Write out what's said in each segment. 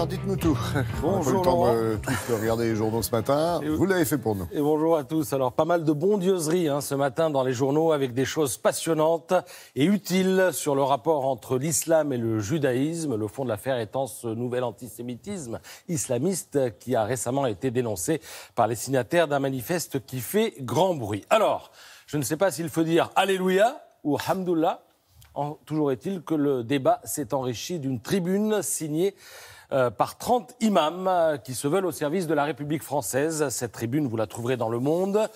Alors, dites-nous tout. Bonjour, on a pas eu le temps de tous regarder les journaux ce matin. Vous l'avez fait pour nous. Et bonjour à tous. Alors, pas mal de bondioseries ce matin dans les journaux avec des choses passionnantes et utiles sur le rapport entre l'islam et le judaïsme. Le fond de l'affaire étant ce nouvel antisémitisme islamiste qui a récemment été dénoncé par les signataires d'un manifeste qui fait grand bruit. Alors, je ne sais pas s'il faut dire Alléluia ou Hamdoullah. Toujours est-il que le débat s'est enrichi d'une tribune signée par 30 imams qui se veulent au service de la République française. Cette tribune, vous la trouverez dans Le Monde.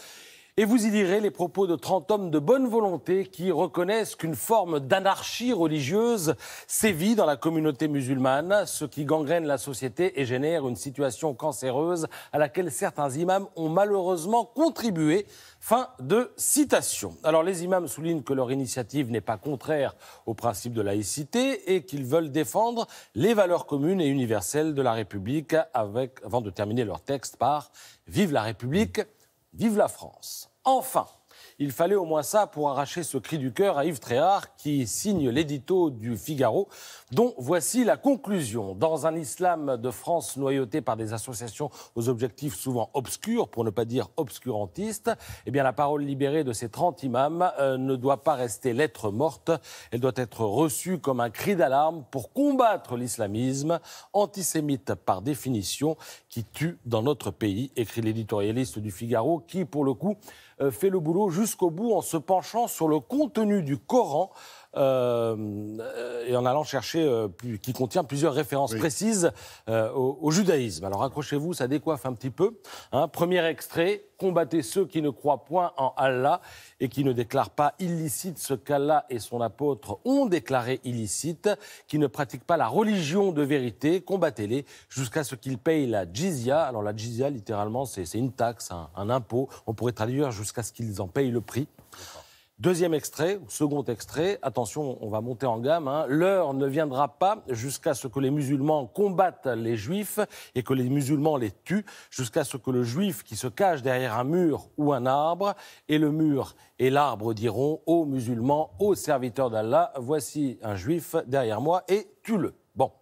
Et vous y lirez les propos de 30 hommes de bonne volonté qui reconnaissent qu'une forme d'anarchie religieuse sévit dans la communauté musulmane, ce qui gangrène la société et génère une situation cancéreuse à laquelle certains imams ont malheureusement contribué. Fin de citation. Alors les imams soulignent que leur initiative n'est pas contraire au principe de laïcité et qu'ils veulent défendre les valeurs communes et universelles de la République avant de terminer leur texte par « Vive la République, vive la France ». Enfin, il fallait au moins ça pour arracher ce cri du cœur à Yves Tréhard qui signe l'édito du Figaro, dont voici la conclusion. Dans un islam de France noyauté par des associations aux objectifs souvent obscurs, pour ne pas dire obscurantistes, eh bien la parole libérée de ces 30 imams ne doit pas rester lettre morte. Elle doit être reçue comme un cri d'alarme pour combattre l'islamisme, antisémite par définition, qui tue dans notre pays, écrit l'éditorialiste du Figaro, qui, pour le coup, fait le boulot jusqu'au bout en se penchant sur le contenu du Coran et en allant chercher, qui contient plusieurs références précises au judaïsme. Alors accrochez-vous, ça décoiffe un petit peu. Premier extrait, combattez ceux qui ne croient point en Allah et qui ne déclarent pas illicite ce qu'Allah et son apôtre ont déclaré illicite, qui ne pratiquent pas la religion de vérité, combattez-les jusqu'à ce qu'ils payent la jizya. Alors la jizya, littéralement, c'est une taxe, un impôt. On pourrait traduire jusqu'à ce qu'ils en payent le prix. Deuxième extrait, ou second extrait, attention, on va monter en gamme. L'heure ne viendra pas jusqu'à ce que les musulmans combattent les juifs et que les musulmans les tuent, jusqu'à ce que le juif qui se cache derrière un mur ou un arbre, et le mur et l'arbre diront aux musulmans, aux serviteurs d'Allah, voici un juif derrière moi et tue-le. Bon.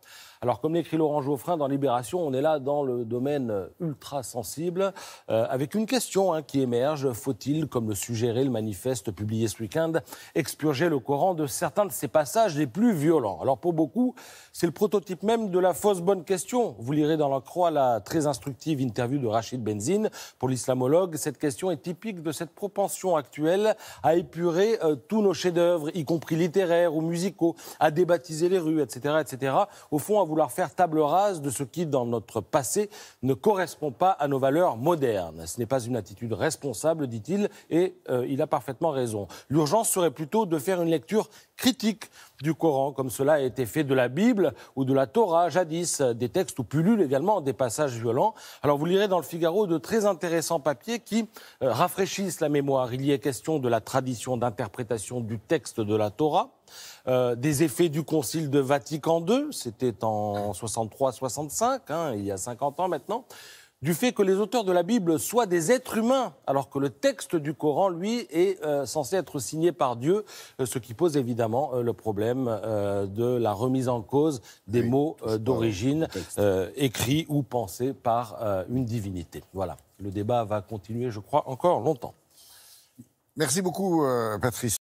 Alors, comme l'écrit Laurent Geoffrin dans Libération, on est là dans le domaine ultra sensible, avec une question qui émerge. Faut-il, comme le suggérait le manifeste publié ce week-end, expurger le Coran de certains de ses passages les plus violents? Alors, pour beaucoup, c'est le prototype même de la fausse bonne question. Vous lirez dans La Croix la très instructive interview de Rachid Benzine. Pour l'islamologue, cette question est typique de cette propension actuelle à épurer tous nos chefs-d'œuvre, y compris littéraires ou musicaux, à débaptiser les rues, etc., etc. Au fond, à vouloir faire table rase de ce qui, dans notre passé, ne correspond pas à nos valeurs modernes. Ce n'est pas une attitude responsable, dit-il, et il a parfaitement raison. L'urgence serait plutôt de faire une lecture critique du Coran, comme cela a été fait de la Bible ou de la Torah, jadis, des textes où pullulent également des passages violents. Alors vous lirez dans le Figaro de très intéressants papiers qui rafraîchissent la mémoire. Il y est question de la tradition d'interprétation du texte de la Torah, des effets du Concile de Vatican II, c'était en 63-65, il y a 50 ans maintenant, du fait que les auteurs de la Bible soient des êtres humains, alors que le texte du Coran, lui, est censé être signé par Dieu, ce qui pose évidemment le problème de la remise en cause des mots d'origine écrits ou pensés par une divinité. Voilà, le débat va continuer, je crois, encore longtemps. Merci beaucoup, Patrice.